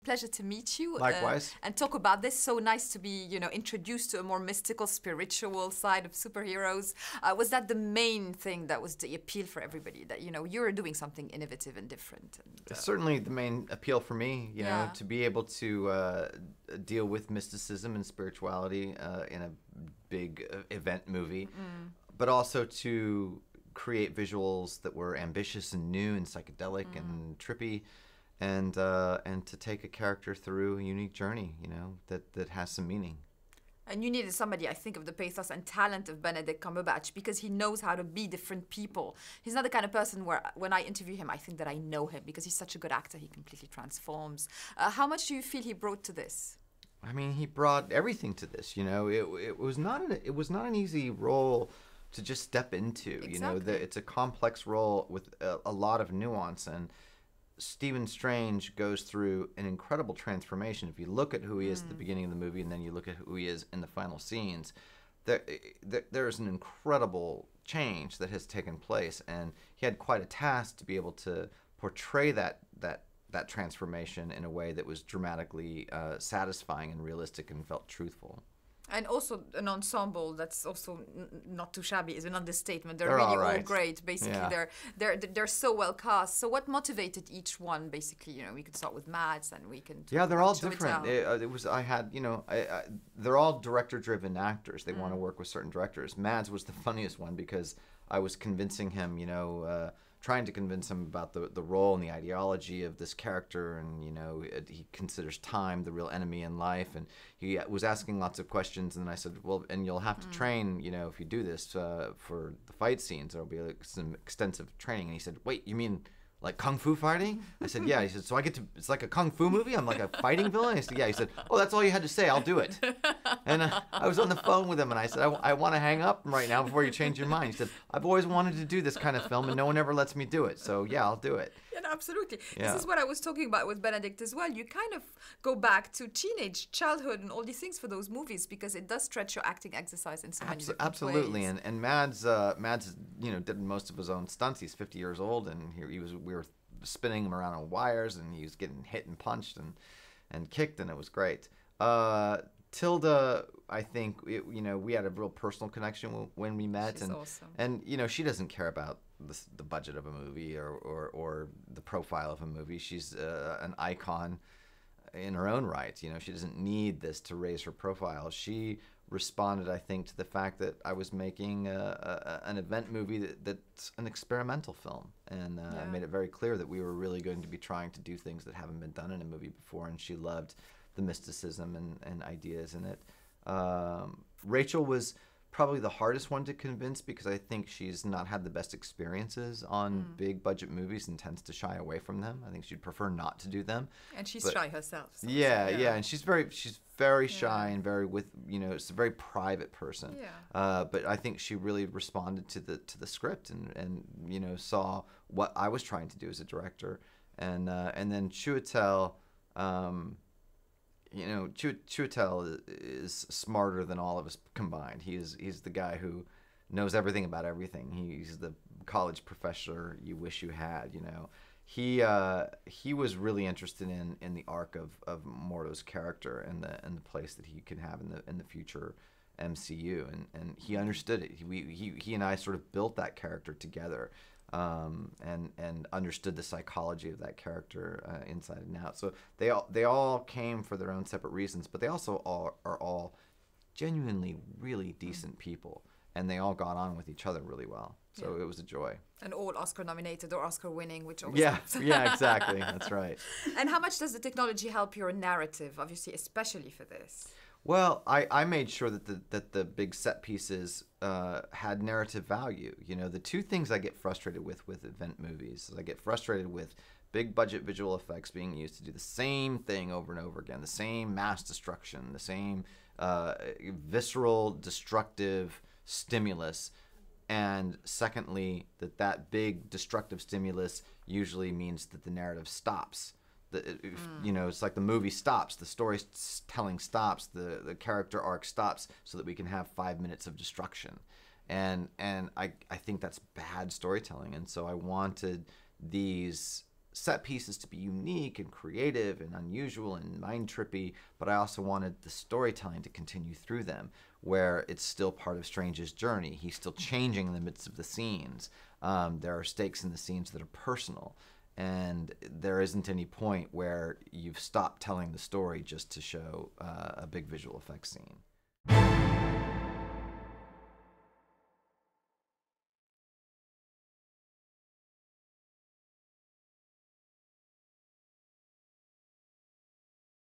pleasure to meet you. Likewise. And talk about this. So nice to be, introduced to a more mystical, spiritual side of superheroes. Was that the main thing that was the appeal for everybody? That, you were doing something innovative and different? It's certainly the main appeal for me, you know, to be able to deal with mysticism and spirituality in a big event movie, but also to create visuals that were ambitious and new and psychedelic and trippy, and to take a character through a unique journey, that has some meaning. And you needed somebody, I think, of the pathos and talent of Benedict Cumberbatch, because he knows how to be different people. He's not the kind of person where, when I interview him, I think that I know him, because he's such a good actor. He completely transforms. How much do you feel he brought to this? I mean, he brought everything to this. It was not an easy role to just step into. Exactly. It's a complex role with a lot of nuance, and Stephen Strange goes through an incredible transformation. If you look at who he is at the beginning of the movie and then you look at who he is in the final scenes, there's an incredible change that has taken place, and he had quite a task to be able to portray that transformation in a way that was dramatically satisfying and realistic and felt truthful. And also an ensemble that's also not too shabby is an understatement. They're They're really all right. all great. Basically, Yeah. they're so well cast. So what motivated each one? Basically, we could start with Mads, and we can. Yeah, they're all show it different. down. They're all director-driven actors. They want to work with certain directors. Mads was the funniest one because I was convincing him, trying to convince him about the role and the ideology of this character, and he considers time the real enemy in life, and he was asking lots of questions, and I said, well, and you'll have to train, if you do this for the fight scenes, there'll be some extensive training. And he said, wait, you mean like kung fu fighting? I said, yeah. He said, so it's like a kung fu movie? I'm like a fighting villain? I said, yeah. He said, oh, that's all you had to say. I'll do it. And I was on the phone with him, and I said, I want to hang up right now before you change your mind. He said, I've always wanted to do this kind of film, and no one ever lets me do it. So, yeah, I'll do it. Yeah, no, absolutely. Yeah. This is what I was talking about with Benedict as well. You kind of go back to teenage, childhood, and all these things for those movies, because it does stretch your acting exercise in so many different Absolutely. ways. And Mads, did most of his own stunts. He's 50 years old, and we were spinning him around on wires, and he was getting hit and punched and kicked, and it was great. Tilda, I think, we had a real personal connection when we met. She's awesome. And, she doesn't care about the budget of a movie or the profile of a movie. She's an icon in her own right. She doesn't need this to raise her profile. She responded, I think, to the fact that I was making an event movie that's an experimental film. And I made it very clear that we were really going to be trying to do things that haven't been done in a movie before, and she loved the mysticism and ideas in it. Rachel was probably the hardest one to convince, because I think she's not had the best experiences on big budget movies and tends to shy away from them. I think she'd prefer not to do them. And she's shy herself. So yeah, and she's very shy and very it's a very private person. Yeah. But I think she really responded to the script and saw what I was trying to do as a director, and then Chiwetel. Chiwetel is smarter than all of us combined. He's the guy who knows everything about everything. He's the college professor you wish you had. He was really interested in the arc of Mordo's character and the place that he could have in the future MCU, and he understood it. He and I sort of built that character together. And understood the psychology of that character inside and out. So they all came for their own separate reasons, but they also are all genuinely really decent people, and they all got on with each other really well. So it was a joy. And all Oscar nominated or Oscar winning, which always helps. Yeah, exactly. That's right. And how much does the technology help your narrative, obviously, especially for this? Well, I made sure that the big set pieces had narrative value. The two things I get frustrated with event movies is I get frustrated with big budget visual effects being used to do the same thing over and over again, the same mass destruction, the same visceral, destructive stimulus. And secondly, that big destructive stimulus usually means that the narrative stops. It's like the movie stops, the storytelling stops, the character arc stops, so that we can have 5 minutes of destruction, and I think that's bad storytelling. And so I wanted these set pieces to be unique and creative and unusual and mind trippy, but I also wanted the storytelling to continue through them, where it's still part of Strange's journey. He's still changing in the midst of the scenes. There are stakes in the scenes that are personal, and there isn't any point where you've stopped telling the story just to show a big visual effects scene.